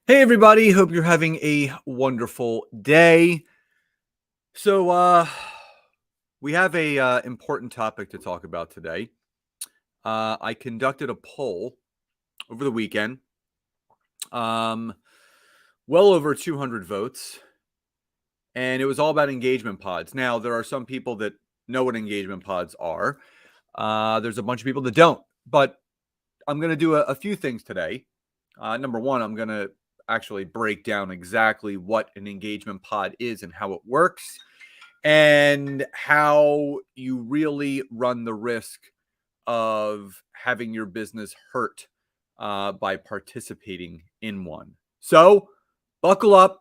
Hey everybody, hope you're having a wonderful day. So we have a important topic to talk about today. I conducted a poll over the weekend. Um well over 200 votes, and it was all about engagement pods. Now, there are some people that know what engagement pods are. There's a bunch of people that don't. But I'm going to do a few things today. Number one, I'm going to actually break down exactly what an engagement pod is and how it works, and how you really run the risk of having your business hurt by participating in one. So, buckle up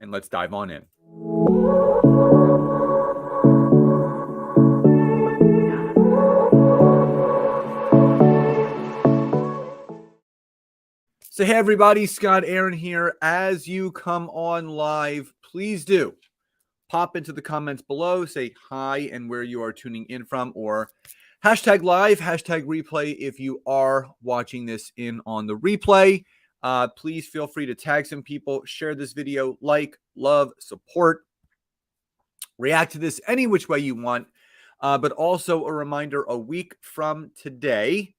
and let's dive on in. So, hey everybody, Scott Aaron here. As you come on live, please do pop into the comments below, say hi and where you are tuning in from, or hashtag live, hashtag replay if you are watching this in on the replay. Please feel free to tag some people, share this video, like, love, support, react to this any which way you want. But also a reminder, a week from today,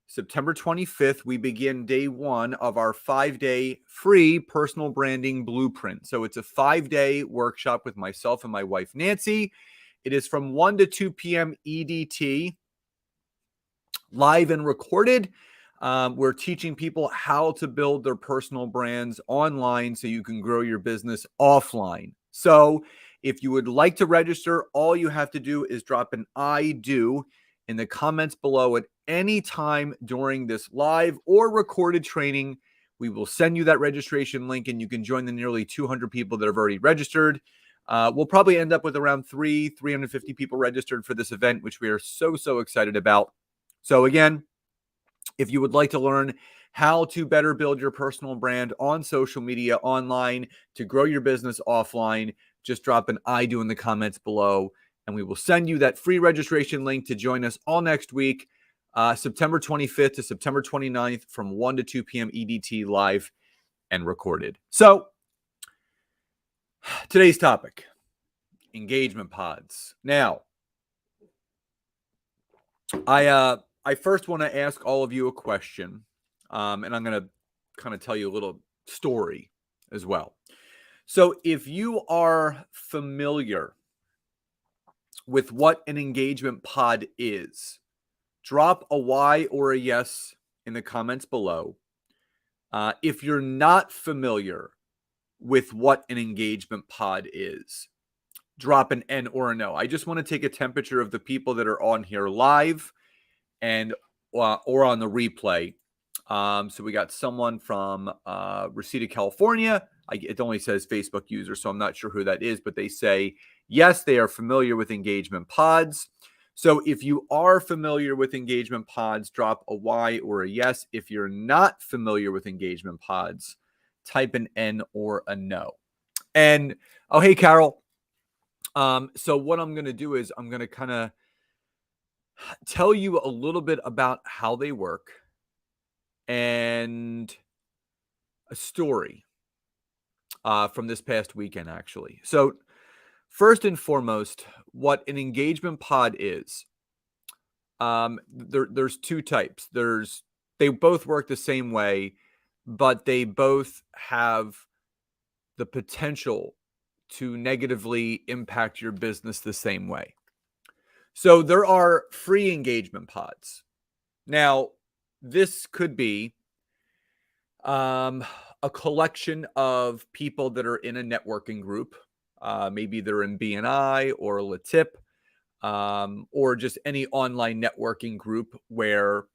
September 25th, we begin day one of our 5-day free personal branding blueprint. So it's a 5-day workshop with myself and my wife, Nancy. It is from 1 to 2 p.m. EDT, live and recorded. We're teaching people how to build their personal brands online so you can grow your business offline. So if you would like to register, all you have to do is drop an I do in the comments below at any time during this live or recorded training. We will send you that registration link and you can join the nearly 200 people that have already registered. We'll probably end up with around 350 people registered for this event, which we are so excited about. So again, if you would like to learn how to better build your personal brand on social media, online, to grow your business offline, just drop an I do in the comments below, and we will send you that free registration link to join us all next week, September 25th to September 29th from 1 to 2 p.m. EDT, live and recorded. So today's topic, engagement pods. Now, I first want to ask all of you a question, and I'm going to kind of tell you a little story as well. So if you are familiar with what an engagement pod is, drop a Y or a yes in the comments below. If you're not familiar with what an engagement pod is, drop an N or a no. I just want to take a temperature of the people that are on here live and or on the replay. So we got someone from Reseda, California. It only says Facebook user, so I'm not sure who that is, but they say, yes, they are familiar with engagement pods. So if you are familiar with engagement pods, drop a Y or a yes. If you're not familiar with engagement pods, type an N or a no. And, oh, hey, Carol. So what I'm going to do is I'm going to kind of tell you a little bit about how they work and a story from this past weekend, actually. So first and foremost, what an engagement pod is, there's two types. They both work the same way, but they both have the potential to negatively impact your business the same way. So there are free engagement pods. Now, this could be a collection of people that are in a networking group. Maybe they're in BNI or Latip, or just any online networking group where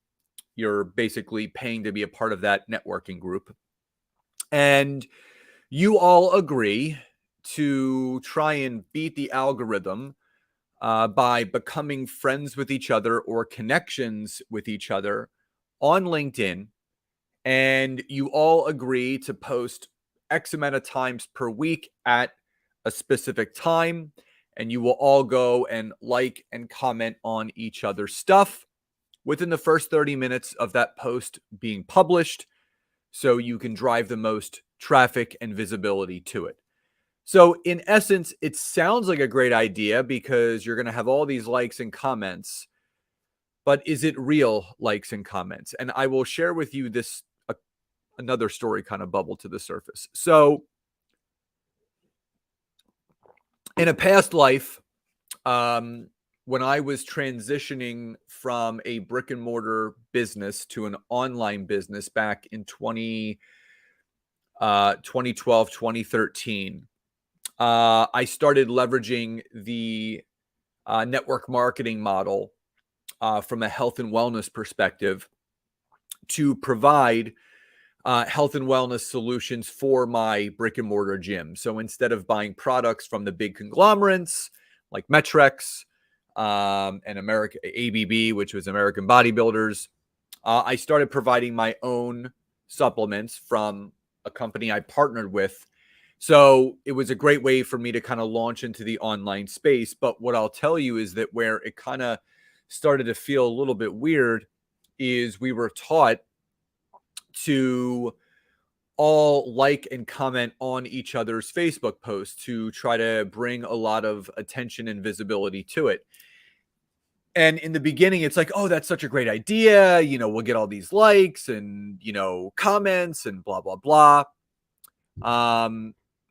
you're basically paying to be a part of that networking group. And you all agree to try and beat the algorithm by becoming friends with each other or connections with each other on LinkedIn. And you all agree to post X amount of times per week at a specific time. And you will all go and like and comment on each other's stuff within the first 30 minutes of that post being published. so you can drive the most traffic and visibility to it. So, in essence, it sounds like a great idea because you're going to have all these likes and comments, but is it real likes and comments? And I will share with you this another story kind of bubble to the surface. So, in a past life, when I was transitioning from a brick and mortar business to an online business back in 2012, 2013, I started leveraging the network marketing model from a health and wellness perspective to provide health and wellness solutions for my brick and mortar gym. So instead of buying products from the big conglomerates like Metrex and America ABB, which was American Bodybuilders, I started providing my own supplements from a company I partnered with. So it was a great way for me to kind of launch into the online space. But what I'll tell you is that where it kind of started to feel a little bit weird is we were taught to all like and comment on each other's Facebook posts to try to bring a lot of attention and visibility to it. And in the beginning, it's like, oh, that's such a great idea. You know, we'll get all these likes and, you know, comments and blah, blah, blah.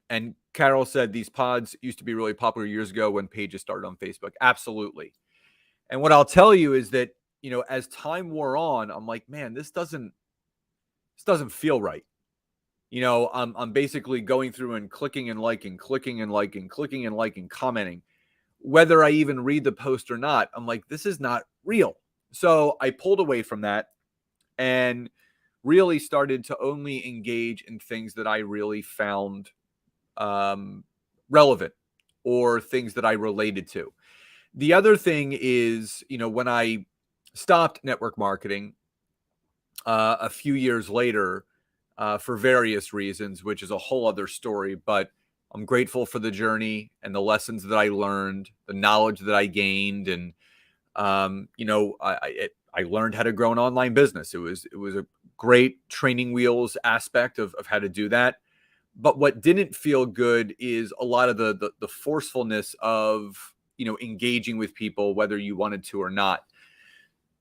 And Carol said these pods used to be really popular years ago when pages started on Facebook. Absolutely. And what I'll tell you is that, you know, as time wore on, I'm like, man, this doesn't feel right. You know, I'm basically going through and clicking and liking, clicking and liking, clicking and liking, commenting. Whether I even read the post or not, I'm like, this is not real. So I pulled away from that and really started to only engage in things that I really found relevant or things that I related to. The other thing is, you know, when I stopped network marketing a few years later for various reasons, which is a whole other story, but I'm grateful for the journey and the lessons that I learned, the knowledge that I gained, and you know, I learned how to grow an online business. It was a great training wheels aspect of how to do that. But what didn't feel good is a lot of the forcefulness of, you know, engaging with people, whether you wanted to or not.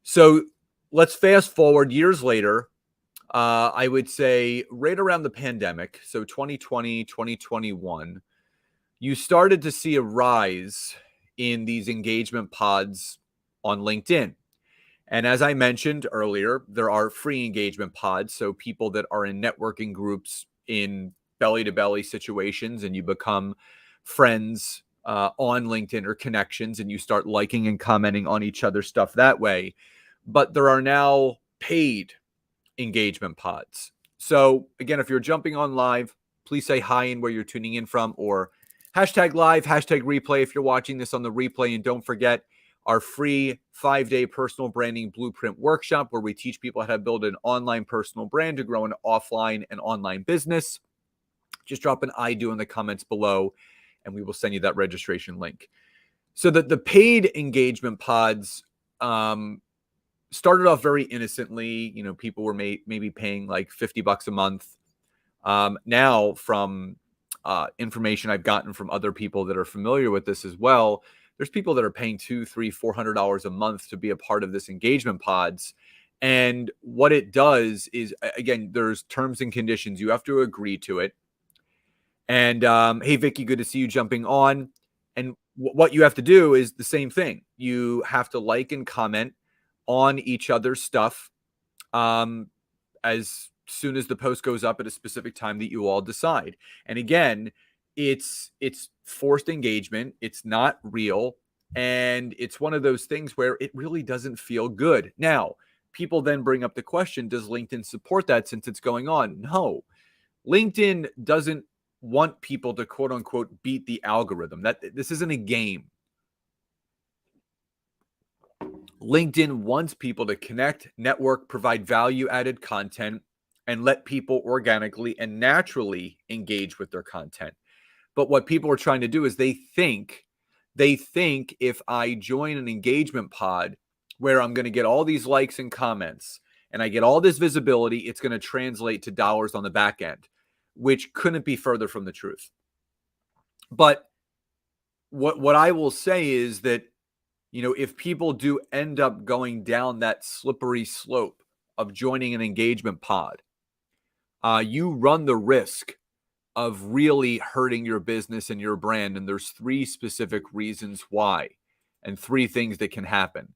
So let's fast forward years later. I would say right around the pandemic, so 2020, 2021, you started to see a rise in these engagement pods on LinkedIn. And as I mentioned earlier, there are free engagement pods. So people that are in networking groups in belly to belly situations, and you become friends on LinkedIn or connections, and you start liking and commenting on each other's stuff that way. But there are now paid engagement pods. So again, if you're jumping on live, please say hi and where you're tuning in from, or hashtag live, hashtag replay if you're watching this on the replay. And don't forget our free 5-day personal branding blueprint workshop where we teach people how to build an online personal brand to grow an offline and online business. Just drop an I do in the comments below and we will send you that registration link. So that the paid engagement pods started off very innocently. You know, people were maybe paying like $50 a month. Now, from information I've gotten from other people that are familiar with this as well, there's people that are paying $200, $300, $400 a month to be a part of this engagement pods. And what it does is, again, there's terms and conditions. You have to agree to it. And hey, Vicky, good to see you jumping on. And what you have to do is the same thing. You have to like and comment on each other's stuff as soon as the post goes up at a specific time that you all decide. And again, it's forced engagement. It's not real. And it's one of those things where it really doesn't feel good. Now, people then bring up the question, does LinkedIn support that since it's going on? No. LinkedIn doesn't want people to quote unquote beat the algorithm. That this isn't a game. LinkedIn wants people to connect, network, provide value-added content, and let people organically and naturally engage with their content. But what people are trying to do is they think if I join an engagement pod where I'm going to get all these likes and comments and I get all this visibility, it's going to translate to dollars on the back end, which couldn't be further from the truth. But what I will say is that, if people do end up going down that slippery slope of joining an engagement pod, you run the risk of really hurting your business and your brand. And there's 3 specific reasons why, and 3 things that can happen.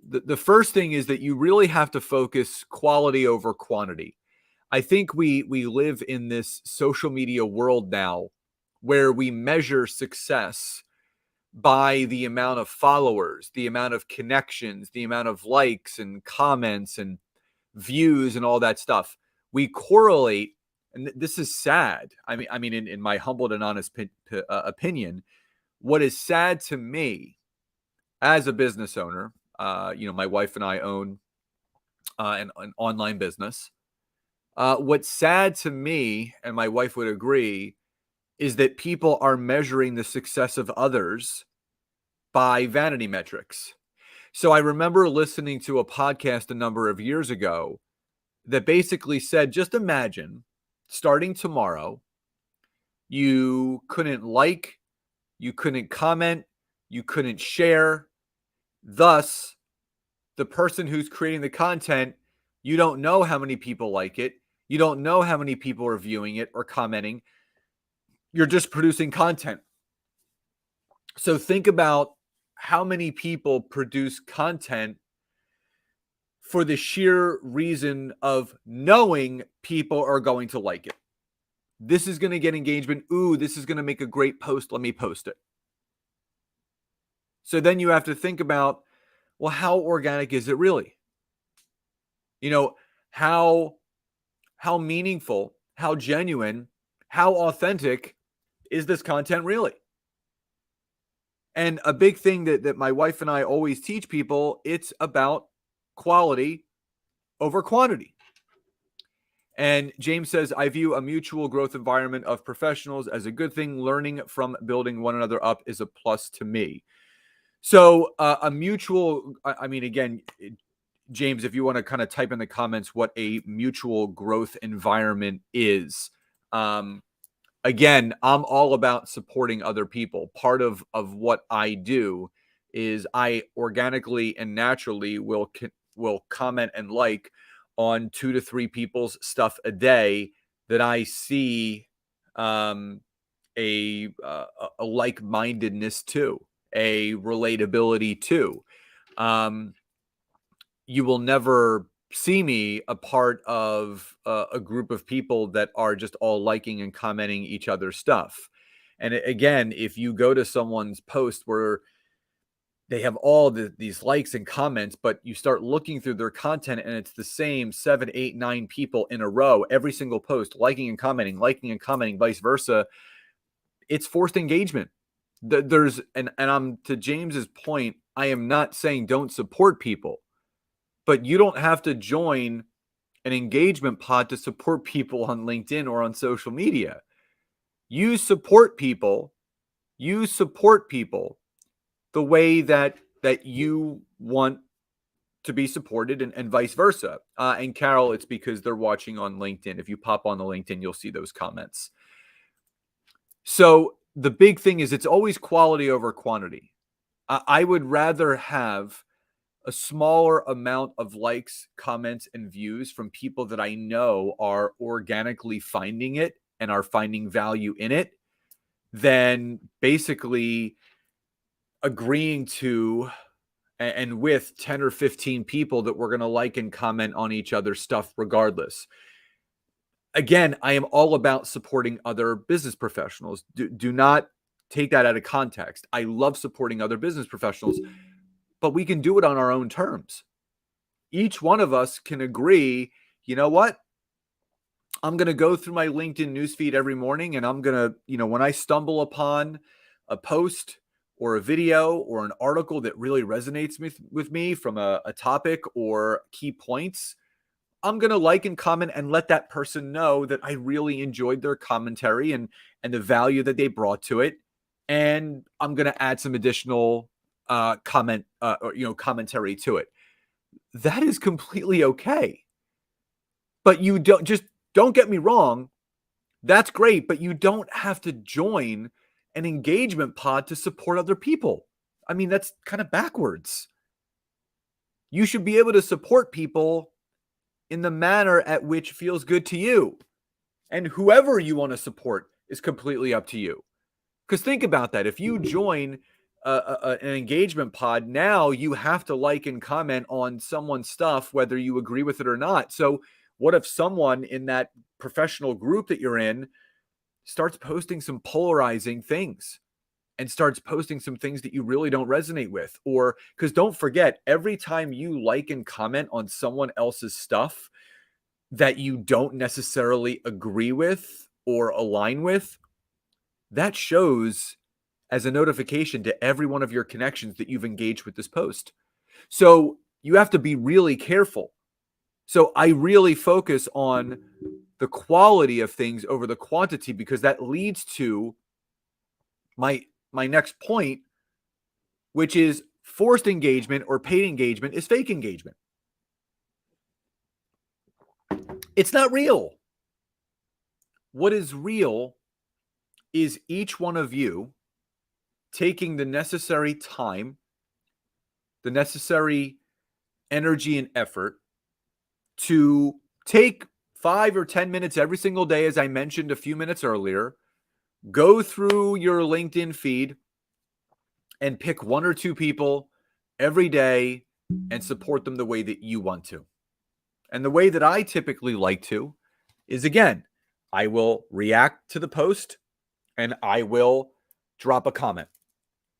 The first thing is that you really have to focus quality over quantity. I think we live in this social media world now where we measure success by the amount of followers, the amount of connections, the amount of likes and comments and views and all that stuff. We correlate, and this is sad. I mean, in my humbled and honest opinion, what is sad to me as a business owner, my wife and I own an online business. What's sad to me, and my wife would agree, is that people are measuring the success of others by vanity metrics. So I remember listening to a podcast a number of years ago that basically said, just imagine starting tomorrow, you couldn't like, you couldn't comment, you couldn't share. Thus, the person who's creating the content, you don't know how many people like it. You don't know how many people are viewing it or commenting. You're just producing content. So think about how many people produce content for the sheer reason of knowing people are going to like it. This is going to get engagement. Ooh, this is going to make a great post. Let me post it. So then you have to think about, well, how organic is it really? How meaningful, how genuine, how authentic is this content really? And a big thing that my wife and I always teach people, it's about quality over quantity. And James says, I view a mutual growth environment of professionals as a good thing. Learning from building one another up is a plus to me. So a mutual, again, James, if you want to kind of type in the comments what a mutual growth environment is. Again, I'm all about supporting other people. Part of what I do is I organically and naturally will comment and like on 2 to 3 people's stuff a day that I see a like-mindedness to, a relatability to. You will never see me a part of a group of people that are just all liking and commenting each other's stuff. And again, if you go to someone's post where they have all these likes and comments, but you start looking through their content and it's the same 7, 8, 9 people in a row, every single post, liking and commenting, vice versa, it's forced engagement. There's, and I'm, to James's point, I am not saying don't support people, but you don't have to join an engagement pod to support people on LinkedIn or on social media. You support people the way that you want to be supported, and vice versa. And Carol, it's because they're watching on LinkedIn. If you pop on the LinkedIn, you'll see those comments. So the big thing is it's always quality over quantity. I would rather have a smaller amount of likes, comments, and views from people that I know are organically finding it and are finding value in it than basically agreeing to and with 10 or 15 people that we're going to like and comment on each other's stuff regardless. Again, I am all about supporting other business professionals. Do not take that out of context. I love supporting other business professionals, but we can do it on our own terms. Each one of us can agree, you know what? I'm going to go through my LinkedIn newsfeed every morning, and I'm going to, when I stumble upon a post or a video or an article that really resonates with me from a topic or key points, I'm going to like and comment and let that person know that I really enjoyed their commentary and the value that they brought to it. And I'm going to add some additional commentary to it. That is completely okay. But you don't get me wrong. That's great, but you don't have to join an engagement pod to support other people. I mean, that's kind of backwards. You should be able to support people in the manner at which feels good to you. And whoever you want to support is completely up to you. Because think about that. If you join an engagement pod, now you have to like and comment on someone's stuff, whether you agree with it or not. So what if someone in that professional group that you're in starts posting some polarizing things and starts posting some things that you really don't resonate with? Or because don't forget, every time you like and comment on someone else's stuff that you don't necessarily agree with or align with, that shows as a notification to every one of your connections that you've engaged with this post. So you have to be really careful. So I really focus on the quality of things over the quantity, because that leads to my next point, which is forced engagement or paid engagement is fake engagement. It's not real. What is real is each one of you taking the necessary time, the necessary energy and effort to take 5 or 10 minutes every single day, as I mentioned a few minutes earlier, go through your LinkedIn feed and pick 1 or 2 people every day and support them the way that you want to. And the way that I typically like to is, again, I will react to the post and I will drop a comment.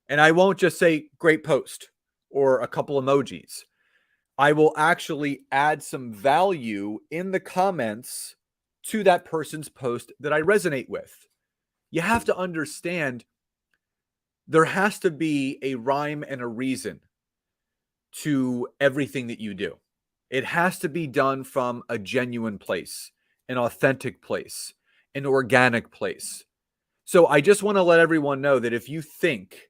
And I won't just say great post or a couple emojis. I will actually add some value in the comments to that person's post that I resonate with. You have to understand there has to be a rhyme and a reason to everything that you do. It has to be done from a genuine place, an authentic place, an organic place. So I just want to let everyone know that if you think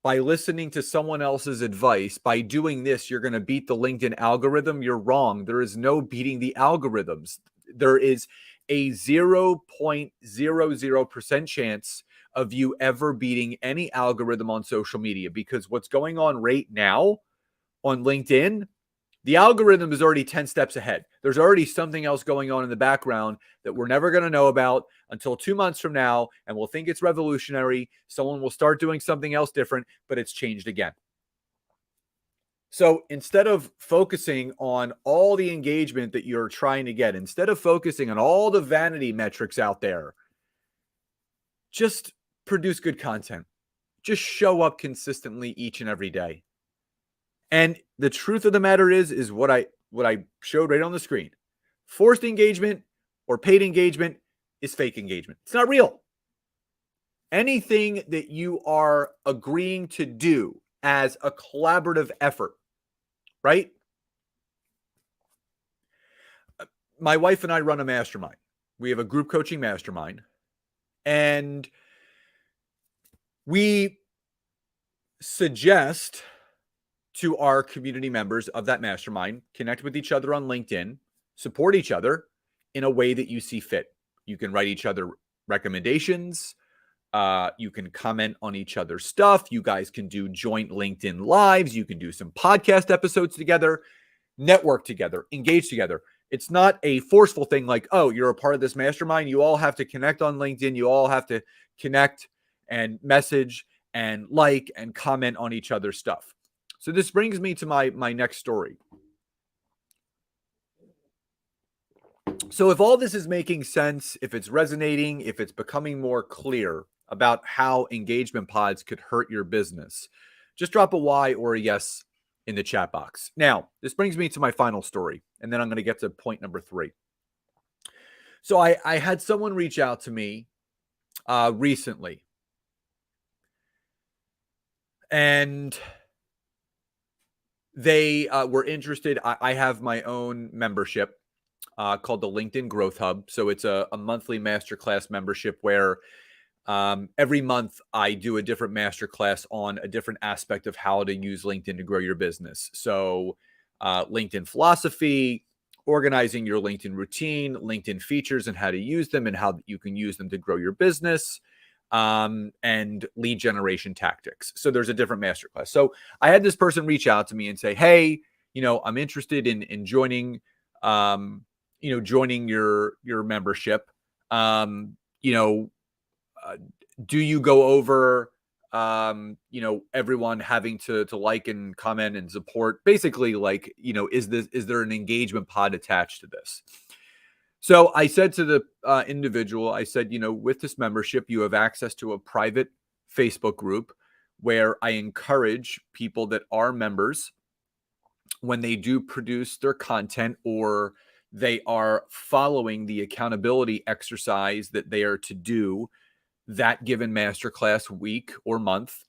by listening to someone else's advice, by doing this, you're going to beat the LinkedIn algorithm, you're wrong. There is no beating the algorithms. There is a 0.00% chance of you ever beating any algorithm on social media, because what's going on right now on LinkedIn, the algorithm is already 10 steps ahead. There's already something else going on in the background that we're never going to know about until 2 months from now, and we'll think it's revolutionary. Someone will start doing something else different, but it's changed again. So instead of focusing on all the engagement that you're trying to get, instead of focusing on all the vanity metrics out there, just produce good content. Just show up consistently each and every day. And the truth of the matter is what I showed right on the screen. Forced engagement or paid engagement is fake engagement. It's not real. Anything that you are agreeing to do as a collaborative effort, right? My wife and I run a mastermind. We have a group coaching mastermind, and we suggest to our community members of that mastermind, connect with each other on LinkedIn, support each other in a way that you see fit. You can write each other recommendations. You can comment on each other's stuff. You guys can do joint LinkedIn lives. You can do some podcast episodes together, network together, engage together. It's not a forceful thing like, oh, you're a part of this mastermind. You all have to connect on LinkedIn. You all have to connect and message and like and comment on each other's stuff. So this brings me to my next story. So if all this is making sense, if it's resonating, if it's becoming more clear about how engagement pods could hurt your business, just drop a Y or a yes in the chat box. Now, this brings me to my final story, and then I'm going to get to point number 3. So I had someone reach out to me recently, and they were interested. I have my own membership called the LinkedIn Growth Hub. So it's a monthly masterclass membership where every month I do a different masterclass on a different aspect of how to use LinkedIn to grow your business. So LinkedIn philosophy, organizing your LinkedIn routine, LinkedIn features and how to use them and how you can use them to grow your business, and lead generation tactics. So there's a different masterclass. So I had this person reach out to me and say, hey, I'm interested in joining, joining your membership. You know, do you go over, everyone having to like and comment and support? Basically, like, is there an engagement pod attached to this? So I said to the individual, I said, with this membership, you have access to a private Facebook group where I encourage people that are members, when they do produce their content or they are following the accountability exercise that they are to do that given masterclass week or month,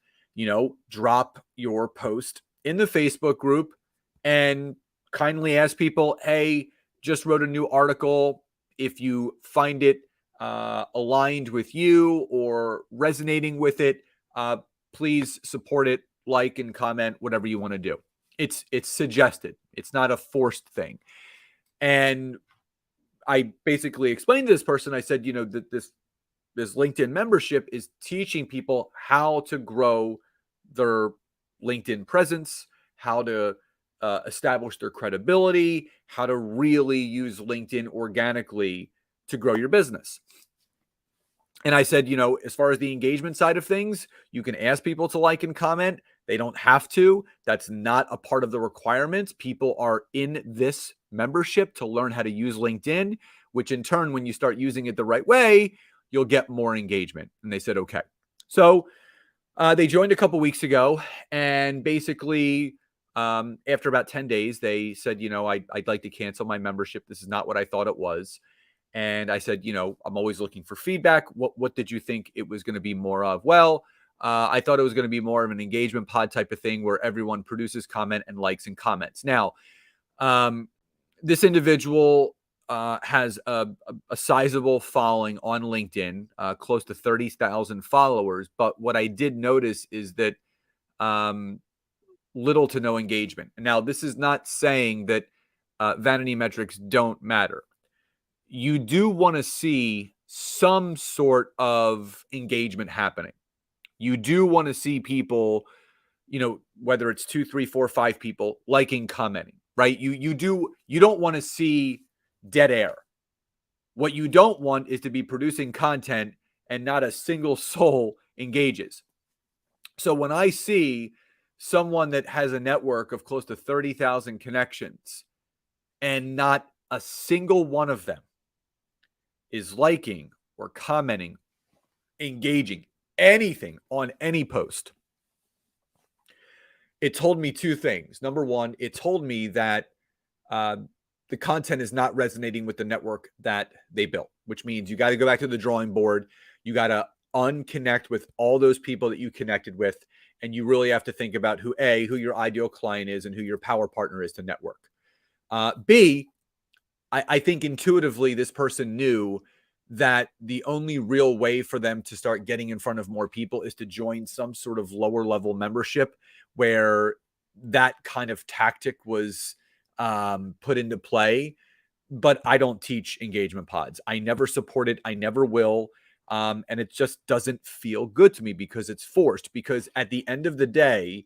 drop your post in the Facebook group and kindly ask people, hey, just wrote a new article. If you find it aligned with you or resonating with it, please support it, like and comment, whatever you want to do. It's suggested. It's not a forced thing. And I basically explained to this person, I said, that this LinkedIn membership is teaching people how to grow their LinkedIn presence, how to establish their credibility, how to really use LinkedIn organically to grow your business. And I said, as far as the engagement side of things, you can ask people to like and comment. They don't have to. That's not a part of the requirements. People are in this membership to learn how to use LinkedIn, which in turn, when you start using it the right way, you'll get more engagement. And they said, okay. So they joined a couple weeks ago. And basically, after about 10 days, they said, I'd like to cancel my membership. This is not what I thought it was. And I said, I'm always looking for feedback. What did you think it was going to be more of? Well, I thought it was going to be more of an engagement pod type of thing where everyone produces comment and likes and comments. Now, this individual has a sizable following on LinkedIn, close to 30,000 followers. But what I did notice is that little to no engagement. Now, this is not saying that vanity metrics don't matter. You do want to see some sort of engagement happening. You do want to see people, whether it's 2, 3, 4, 5 people liking, commenting, right? You don't want to see dead air. What you don't want is to be producing content and not a single soul engages. So when I see someone that has a network of close to 30,000 connections and not a single one of them is liking or commenting, engaging anything on any post, it told me two things. Number one, it told me that the content is not resonating with the network that they built, which means you got to go back to the drawing board. You got to unconnect with all those people that you connected with. And you really have to think about who your ideal client is and who your power partner is to network. B, I think intuitively this person knew that the only real way for them to start getting in front of more people is to join some sort of lower level membership where that kind of tactic was put into play. But I don't teach engagement pods. I never support it. I never will. And it just doesn't feel good to me because it's forced. Because at the end of the day,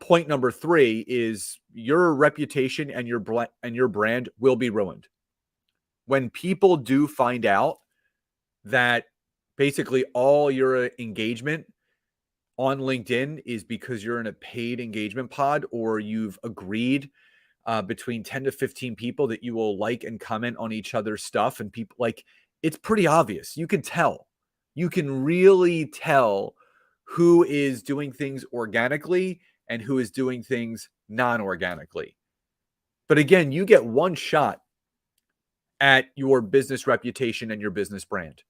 point number 3 is your reputation and your brand will be ruined. When people do find out that basically all your engagement on LinkedIn is because you're in a paid engagement pod or you've agreed between 10 to 15 people that you will like and comment on each other's stuff, and people like, it's pretty obvious. You can tell. You can really tell who is doing things organically and who is doing things non-organically. But again, you get one shot at your business reputation and your business brand.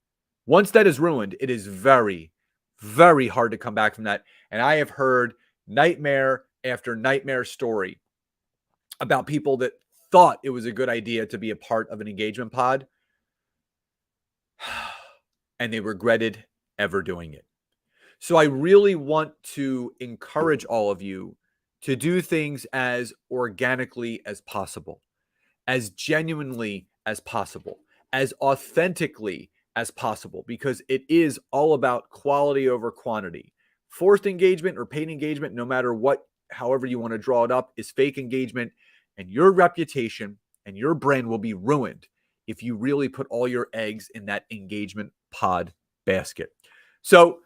Once that is ruined, it is very, very hard to come back from that. And I have heard nightmare after nightmare story about people that thought it was a good idea to be a part of an engagement pod and they regretted ever doing it. So I really want to encourage all of you to do things as organically as possible. as genuinely as possible, as authentically as possible, because it is all about quality over quantity. Forced engagement or paid engagement, no matter what, however you want to draw it up, is fake engagement, and your reputation and your brand will be ruined if you really put all your eggs in that engagement pod basket. So,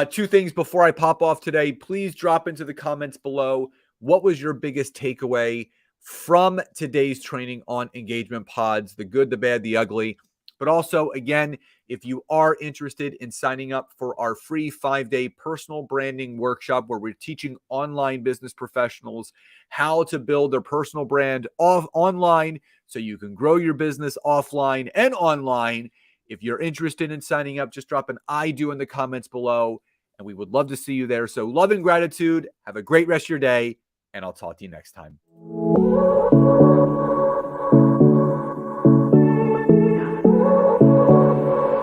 two things before I pop off today. Please drop into the comments below, what was your biggest takeaway from today's training on engagement pods, the good, the bad, the ugly. But also, again, if you are interested in signing up for our free 5-day personal branding workshop where we're teaching online business professionals how to build their personal brand online so you can grow your business offline and online. If you're interested in signing up, just drop an I do in the comments below, and we would love to see you there. So love and gratitude. Have a great rest of your day, and I'll talk to you next time.